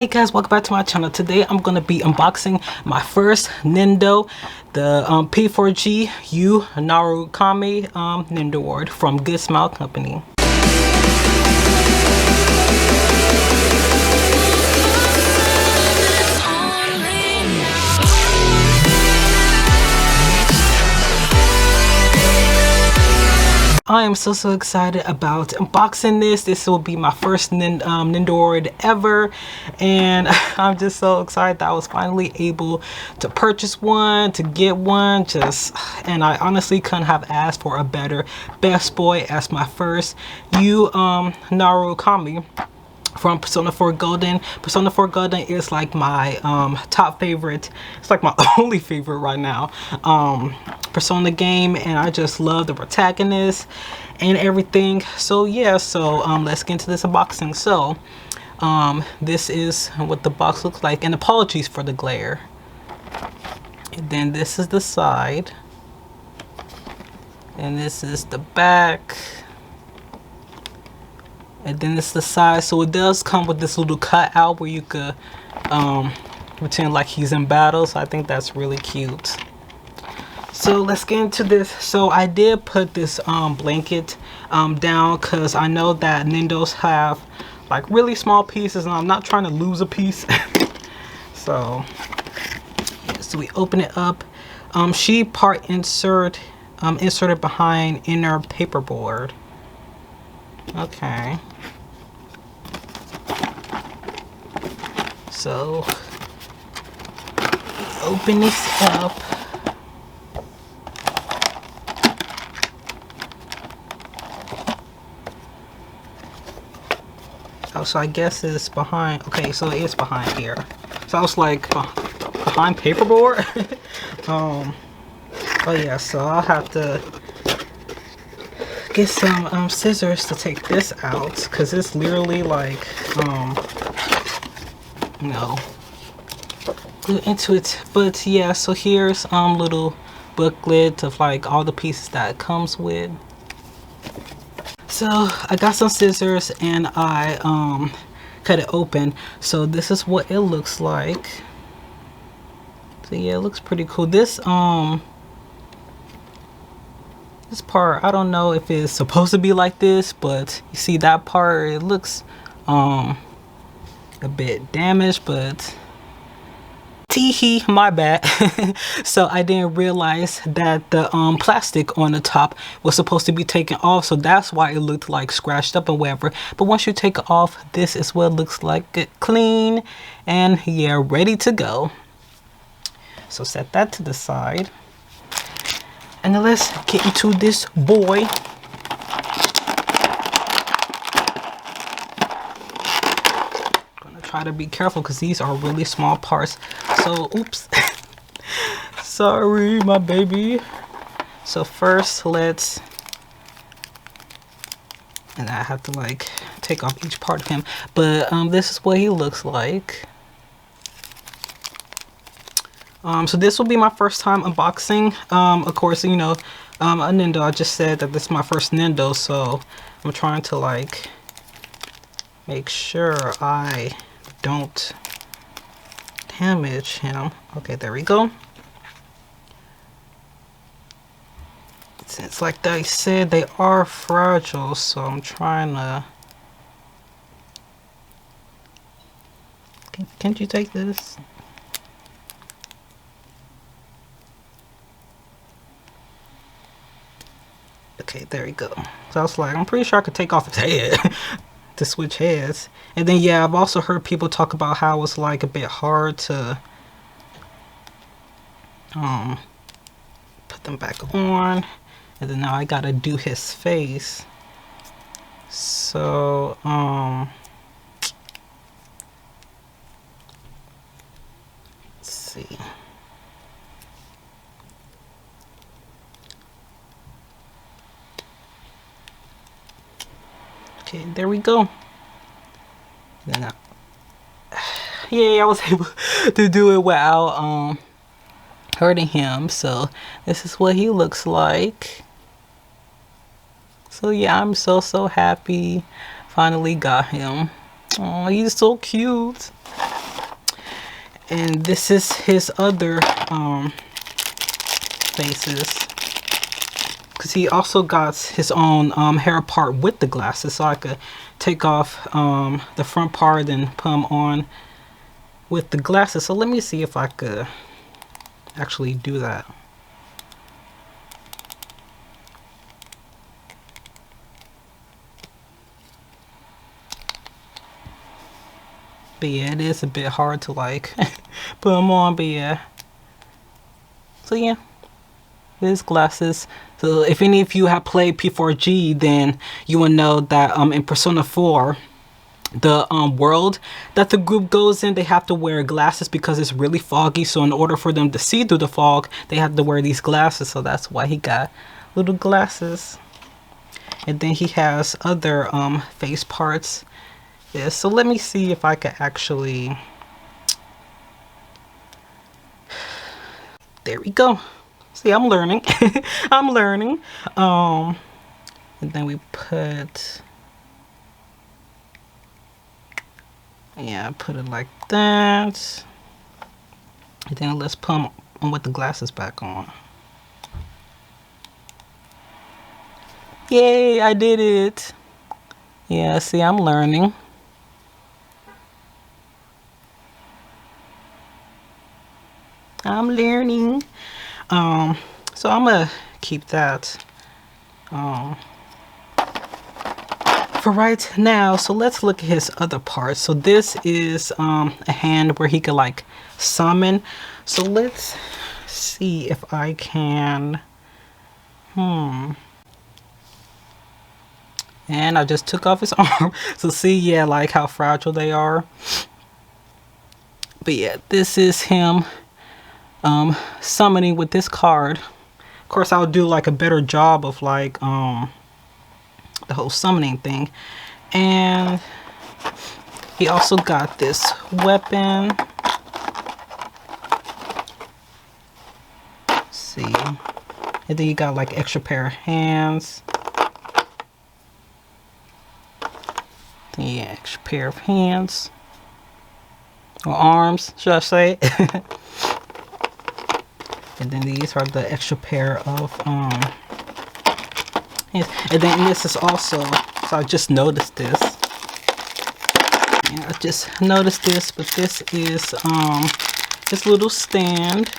Hey guys, welcome back to my channel. Today I'm going to be unboxing my first Nendo, the P4G U Narukami nendoroid from Good Smile Company. I am so excited about unboxing this. This will be my first nendoroid ever, and I'm just so excited that I was finally able to purchase one, to get one. And I honestly couldn't have asked for a better best boy as my first Narukami from Persona 4 Golden. Persona 4 Golden is like my top favorite. It's like my only favorite right now Persona game, and I just love the protagonist and everything. So yeah, let's get into this unboxing. So this is what the box looks like, and apologies for the glare. And then this is the side, and this is the back. And then it's the side, so it does come with this little cutout where you could pretend like he's in battle. So I think that's really cute. So let's get into this. So I did put this blanket down because I know that Nendos have like really small pieces, and I'm not trying to lose a piece. So we open it up. She part inserted behind inner paperboard. Okay. So open this up. Oh, so I guess it's behind. Okay, so it is behind here. So I was like, behind paperboard. Oh yeah, so I'll have to get some scissors to take this out, because it's literally like glue into it. But yeah, so here's little booklet of like all the pieces that it comes with. So I got some scissors and I cut it open. So this is what it looks like. So yeah, it looks pretty cool. This part, I don't know if it's supposed to be like this, but you see that part, it looks a bit damaged, but tee-hee, my bad. So I didn't realize that the plastic on the top was supposed to be taken off, so that's why it looked like scratched up and whatever. But once you take it off, this is what it looks like, clean and yeah, ready to go. So set that to the side. And then let's get into this boy. I'm gonna try to be careful because these are really small parts. So, oops. Sorry, my baby. So first, and I have to like take off each part of him. But this is what he looks like. So this will be my first time unboxing. Of course, you know, a Nendo. I just said that this is my first Nendo, so I'm trying to like make sure I don't damage him. Okay, there we go. Since like I said, they are fragile, so I'm trying to. Can't you take this? Okay, there we go. So I was like, I'm pretty sure I could take off his head to switch heads. And then yeah, I've also heard people talk about how it's like a bit hard to put them back on. And then now I gotta do his face. So let's see. Okay, there we go. Then yeah, I was able to do it without hurting him. So this is what he looks like. So yeah, I'm so happy. Finally got him. Oh, he's so cute. And this is his other faces, because he also got his own hair part with the glasses, so I could take off the front part and put them on with the glasses. So let me see if I could actually do that. But yeah, it is a bit hard to like put them on, but yeah. So yeah, his glasses. So if any of you have played P4G, then you will know that in Persona 4, the world that the group goes in, they have to wear glasses because it's really foggy. So in order for them to see through the fog, they have to wear these glasses. So that's why he got little glasses. And then he has other face parts. Yeah, so let me see if I could actually... There we go. See, I'm learning. I'm learning. And then we put... Yeah, put it like that. And then let's put them on with the glasses back on. Yay, I did it. Yeah, see, I'm learning. I'm learning. So I'm gonna keep that for right now. So let's look at his other parts. So this is a hand where he could like summon. So let's see if I can. And I just took off his arm. So see, yeah, like how fragile they are. But yeah, this is him summoning with this card. Of course, I'll do like a better job of like the whole summoning thing. And he also got this weapon. Let's see. And then you got like extra pair of hands. Yeah, extra pair of hands. Or arms, should I say. And then these are the extra pair of hands. And then this is also, so I just noticed this. Yeah, I just noticed this, but this is this little stand.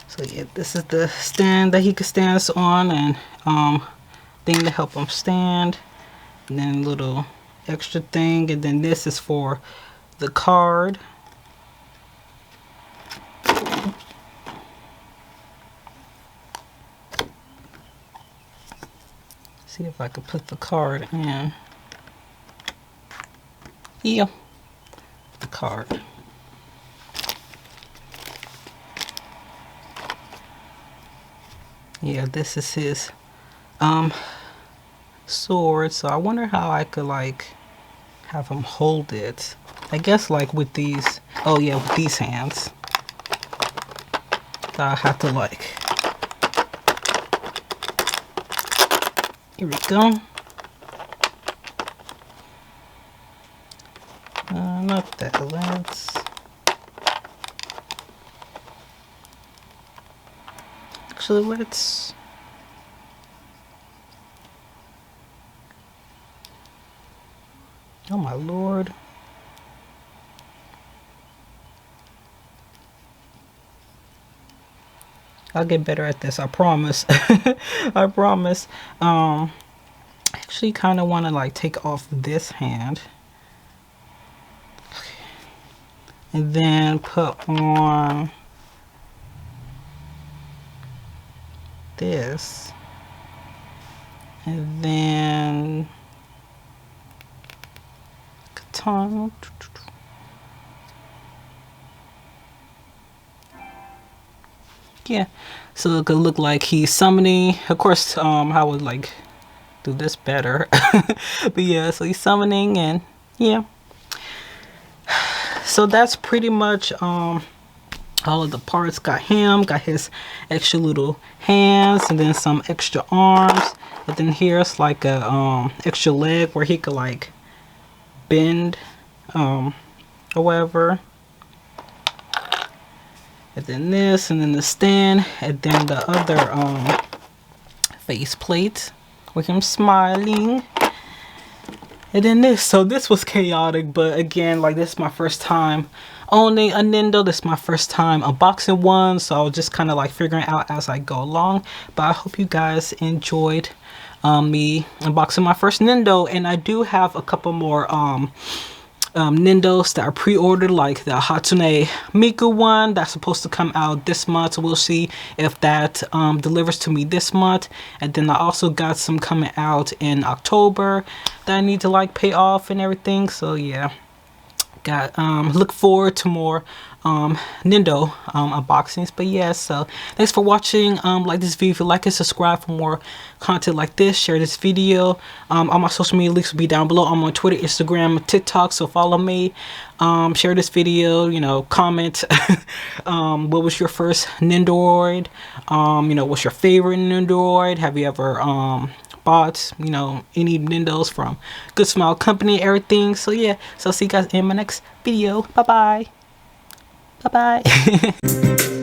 So yeah, this is the stand that he could stand on, and thing to help him stand. And then a little extra thing, and then this is for the card. See if I could put the card in. Yeah, the card. Yeah, this is his sword. So I wonder how I could like have him hold it. I guess like with these, oh yeah, with these hands. So I have to like, here we go. Not that, let's, actually let's, oh my lord. I'll get better at this, I promise. I promise. I actually kind of want to like take off this hand. And then put on this. And then katana. Yeah, so it could look like he's summoning. Of course, I would like do this better. But yeah, so he's summoning, and yeah. So that's pretty much all of the parts. Got him, got his extra little hands, and then some extra arms. And then here's like a extra leg where he could like bend or whatever. And then this, and then the stand, and then the other face plate with him smiling. And then this, so this was chaotic, but again, like, this is my first time owning a Nendo. This is my first time unboxing one, so I was just kind of like figuring out as I go along. But I hope you guys enjoyed me unboxing my first Nendo, and I do have a couple more Nendos that are pre-ordered, like the Hatsune Miku one that's supposed to come out this month. So we'll see if that delivers to me this month. And then I also got some coming out in October that I need to like pay off and everything. So yeah, got look forward to more Nendo unboxings. But yeah, so thanks for watching. Like this video if you like it, subscribe for more content like this, share this video. All my social media links will be down below. I'm on Twitter, Instagram, TikTok, so follow me. Share this video, you know, comment what was your first nendoroid, you know, what's your favorite nendoroid, have you ever bought, you know, any Nendos from Good Smile Company, everything. So yeah, so I'll see you guys in my next video. Bye bye. Bye bye.